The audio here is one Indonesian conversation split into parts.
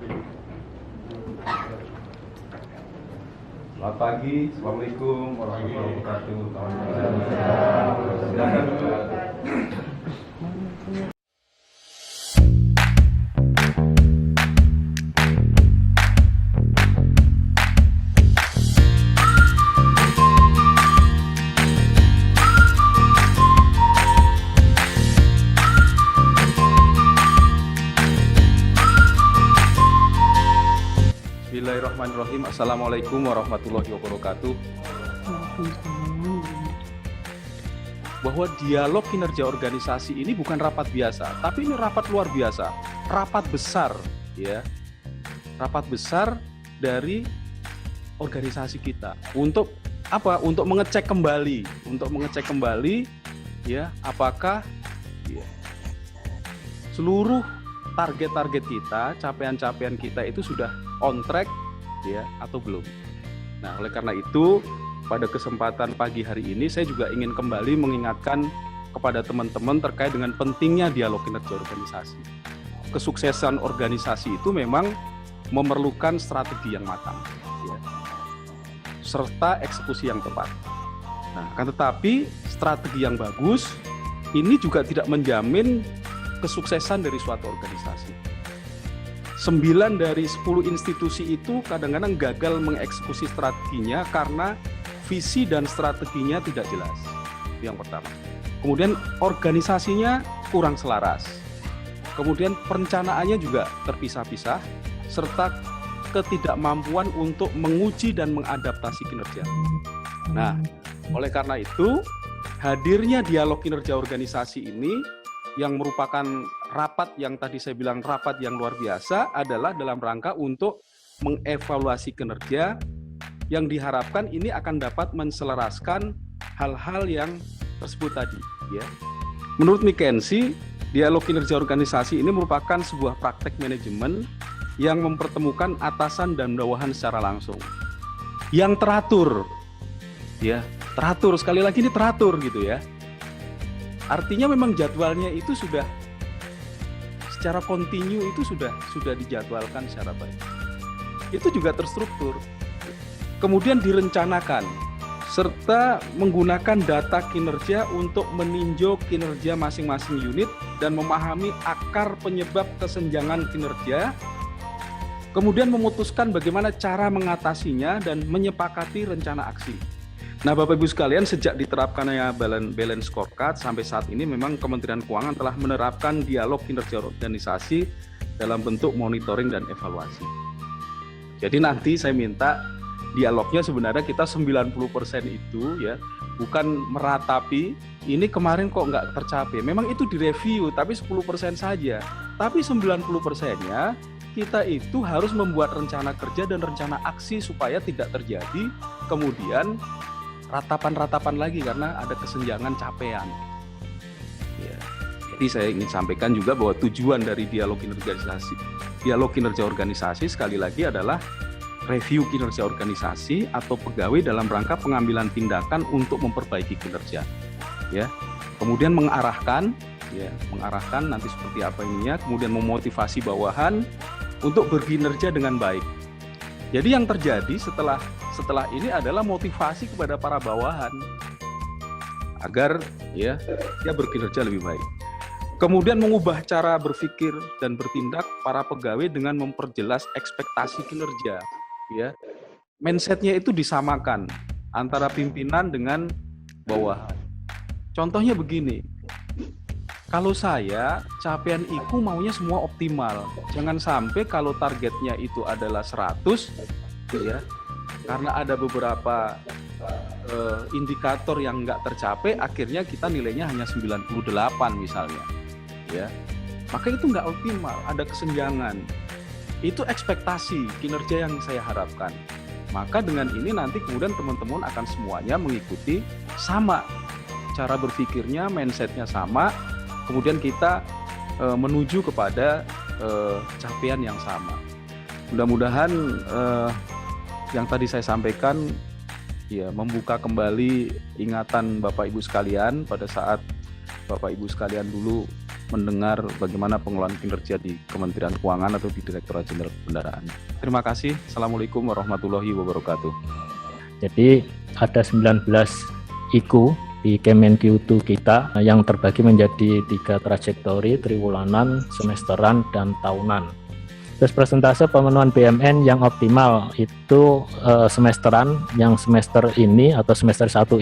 Selamat pagi, Assalamualaikum warahmatullahi wabarakatuh. Silakan dulu. Bismillahirrahmanirrahim. Assalamualaikum warahmatullahi wabarakatuh. Bahwa dialog kinerja organisasi ini bukan rapat biasa, tapi ini rapat luar biasa, rapat besar, ya, rapat besar dari organisasi kita. Untuk apa? Untuk mengecek kembali, ya, apakah ya, seluruh target-target kita, capaian-capaian kita itu sudah on track ya atau belum. Nah, oleh karena itu pada kesempatan pagi hari ini saya juga ingin kembali mengingatkan kepada teman-teman terkait dengan pentingnya dialog kinerja organisasi. Kesuksesan organisasi itu memang memerlukan strategi yang matang ya, serta eksekusi yang tepat. Nah, akan tetapi strategi yang bagus ini juga tidak menjamin kesuksesan dari suatu organisasi. 9 dari 10 institusi itu kadang-kadang gagal mengeksekusi strateginya karena visi dan strateginya tidak jelas. Itu yang pertama. Kemudian organisasinya kurang selaras. Kemudian perencanaannya juga terpisah-pisah serta ketidakmampuan untuk menguji dan mengadaptasi kinerja. Nah, oleh karena itu hadirnya dialog kinerja organisasi ini yang merupakan rapat yang tadi saya bilang rapat yang luar biasa adalah dalam rangka untuk mengevaluasi kinerja yang diharapkan ini akan dapat menselaraskan hal-hal yang tersebut tadi ya. Menurut McKinsey, dialog kinerja organisasi ini merupakan sebuah praktek manajemen yang mempertemukan atasan dan bawahan secara langsung. Yang teratur ya, teratur sekali lagi ini teratur gitu ya. Artinya memang jadwalnya itu sudah secara kontinu itu sudah dijadwalkan secara baik. Itu juga terstruktur. Kemudian direncanakan serta menggunakan data kinerja untuk meninjau kinerja masing-masing unit dan memahami akar penyebab kesenjangan kinerja. Kemudian memutuskan bagaimana cara mengatasinya dan menyepakati rencana aksi. Nah, Bapak Ibu sekalian, sejak diterapkannya balance scorecard sampai saat ini memang Kementerian Keuangan telah menerapkan dialog kinerja organisasi dalam bentuk monitoring dan evaluasi. Jadi nanti saya minta dialognya sebenarnya kita 90% itu ya, bukan meratapi ini kemarin kok nggak tercapai. Memang itu direview, tapi 10% saja. Tapi 90%-nya kita itu harus membuat rencana kerja dan rencana aksi supaya tidak terjadi kemudian ratapan-ratapan lagi karena ada kesenjangan capaian. Ya. Jadi saya ingin sampaikan juga bahwa tujuan dari dialog kinerja organisasi sekali lagi adalah review kinerja organisasi atau pegawai dalam rangka pengambilan tindakan untuk memperbaiki kinerja. Ya. Kemudian mengarahkan nanti seperti apa ininya, kemudian memotivasi bawahan untuk berkinerja dengan baik. Jadi yang terjadi setelah ini adalah motivasi kepada para bawahan agar ya dia berkinerja lebih baik. Kemudian mengubah cara berpikir dan bertindak para pegawai dengan memperjelas ekspektasi kinerja. Ya, mindsetnya itu disamakan antara pimpinan dengan bawahan. Contohnya begini. Kalau saya, capaian IKU maunya semua optimal. Jangan sampai kalau targetnya itu adalah 100, ya, karena ada beberapa indikator yang nggak tercapai, akhirnya kita nilainya hanya 98 misalnya. Ya, maka itu nggak optimal, ada kesenjangan. Itu ekspektasi kinerja yang saya harapkan. Maka dengan ini nanti kemudian teman-teman akan semuanya mengikuti sama. Cara berpikirnya, mindsetnya sama. Kemudian kita menuju kepada capaian yang sama. Mudah-mudahan yang tadi saya sampaikan ya membuka kembali ingatan Bapak Ibu sekalian pada saat Bapak Ibu sekalian dulu mendengar bagaimana pengelolaan kinerja di Kementerian Keuangan atau di Direktorat Jenderal Perbendaharaan. Terima kasih. Assalamualaikum warahmatullahi wabarakatuh. Jadi ada 19 IKU di Kemenq2 kita yang terbagi menjadi 3 trajektori, triwulanan, semesteran, dan tahunan. Terus persentase pemenuhan BMN yang optimal itu semesteran, yang semester ini atau semester 1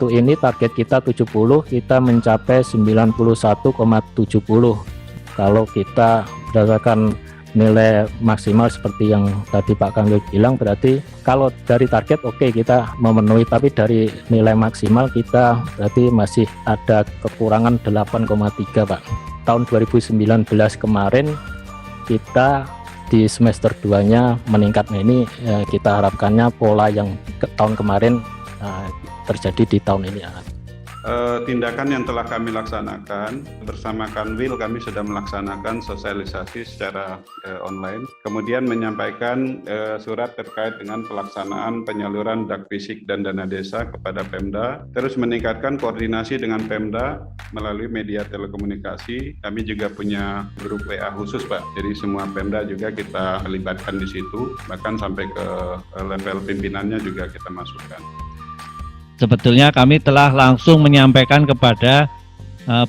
ini target kita 70, kita mencapai 91,70. Kalau kita berdasarkan nilai maksimal seperti yang tadi Pak Kanwil bilang, berarti kalau dari target oke, kita memenuhi, tapi dari nilai maksimal kita berarti masih ada kekurangan 8,3 Pak. Tahun 2019 kemarin kita di semester 2-nya meningkat. Nah ini kita harapkannya pola yang tahun kemarin terjadi di tahun ini. Tindakan yang telah kami laksanakan bersama Kanwil, kami sudah melaksanakan sosialisasi secara online, kemudian menyampaikan surat terkait dengan pelaksanaan penyaluran dak fisik dan dana desa kepada Pemda, terus meningkatkan koordinasi dengan Pemda melalui media telekomunikasi. Kami juga punya grup WA khusus Pak, jadi semua Pemda juga kita libatkan di situ, bahkan sampai ke level pimpinannya juga kita masukkan. Sebetulnya kami telah langsung menyampaikan kepada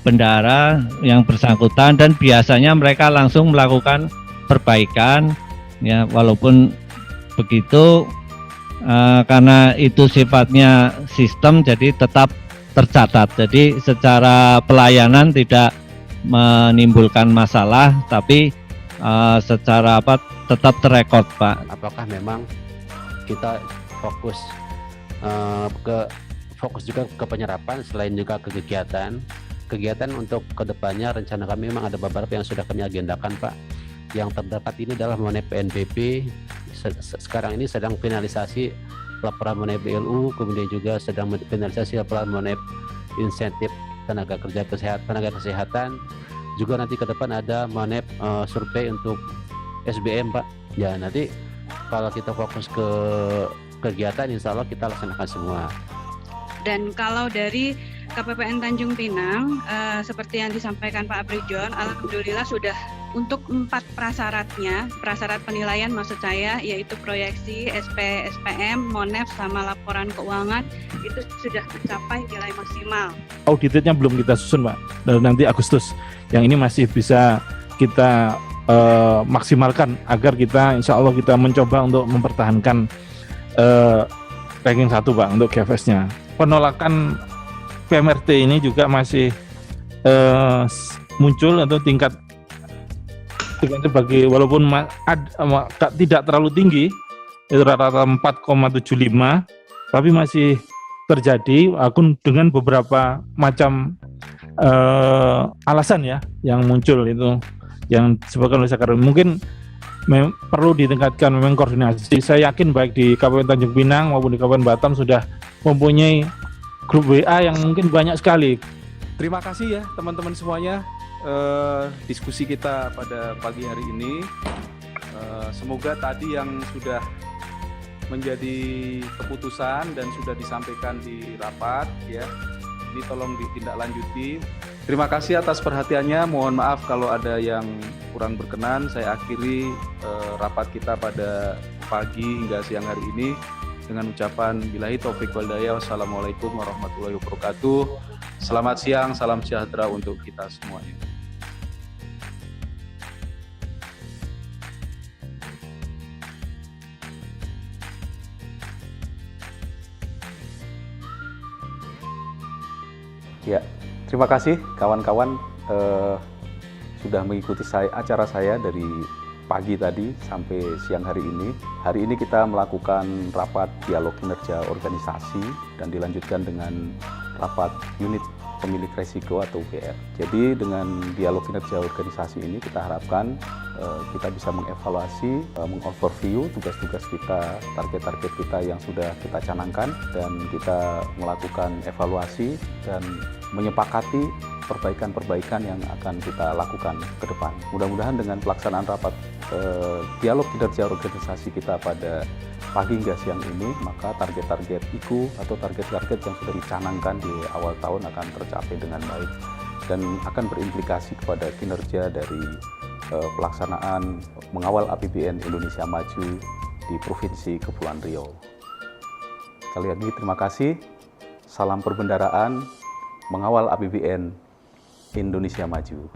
bendahara yang bersangkutan, dan biasanya mereka langsung melakukan perbaikan ya, walaupun begitu karena itu sifatnya sistem jadi tetap tercatat, jadi secara pelayanan tidak menimbulkan masalah, tapi secara tetap terekod Pak. Apakah memang kita fokus juga ke penyerapan selain juga ke kegiatan untuk kedepannya. Rencana kami memang ada beberapa yang sudah kami agendakan Pak. Yang terdekat ini adalah mengenai PNBP. Sekarang ini sedang finalisasi laporan mengenai BLU, kemudian juga sedang finalisasi laporan mengenai insentif tenaga kesehatan. Juga nanti ke depan ada mengenai survei untuk SBM Pak. Ya nanti kalau kita fokus ke kegiatan, insya Allah kita laksanakan semua. Dan kalau dari KPPN Tanjung Pinang, seperti yang disampaikan Pak Aprijon, alhamdulillah sudah untuk 4 prasyarat penilaian maksud saya, yaitu proyeksi, SP, SPM, MONEF, sama laporan keuangan, itu sudah mencapai nilai maksimal. Auditnya belum kita susun Pak, dan nanti Agustus. Yang ini masih bisa kita maksimalkan agar kita insya Allah kita mencoba untuk mempertahankan ranking 1 Pak untuk GFS-nya. Penolakan PMRT ini juga masih muncul atau tingkat sebagai walaupun tidak terlalu tinggi, itu rata-rata 4,75, tapi masih terjadi akun dengan beberapa macam alasan ya yang muncul itu yang disebabkan oleh sekarang. Mungkin perlu ditingkatkan memang koordinasi. Saya yakin baik di Kabupaten Tanjung Pinang maupun di Kabupaten Batam sudah mempunyai grup WA yang mungkin banyak sekali. Terima kasih ya teman-teman semuanya, diskusi kita pada pagi hari ini. Semoga tadi yang sudah menjadi keputusan dan sudah disampaikan di rapat ya, ini tolong ditindaklanjuti. Terima kasih atas perhatiannya. Mohon maaf kalau ada yang kurang berkenan. Saya akhiri rapat kita pada pagi hingga siang hari ini dengan ucapan billahi taufik wal hidayah. Wassalamualaikum warahmatullahi wabarakatuh. Selamat siang, salam sejahtera untuk kita semuanya. Ya, terima kasih kawan-kawan sudah mengikuti acara saya dari pagi tadi sampai siang hari ini. Hari ini kita melakukan rapat dialog kinerja organisasi dan dilanjutkan dengan rapat unit pemilik resiko atau UPR. Jadi dengan dialog kinerja organisasi ini kita harapkan kita bisa mengevaluasi, mengoverview tugas-tugas kita, target-target kita yang sudah kita canangkan, dan kita melakukan evaluasi dan menyepakati perbaikan-perbaikan yang akan kita lakukan ke depan. Mudah-mudahan dengan pelaksanaan rapat dialog kinerja organisasi kita pada pagi hingga siang ini, maka target-target IKU atau target-target yang sudah dicanangkan di awal tahun akan tercapai dengan baik. dan akan berimplikasi kepada kinerja dari pelaksanaan mengawal APBN Indonesia Maju di Provinsi Kepulauan Riau. Sekali lagi terima kasih. Salam perbendaraan, mengawal APBN Indonesia Maju.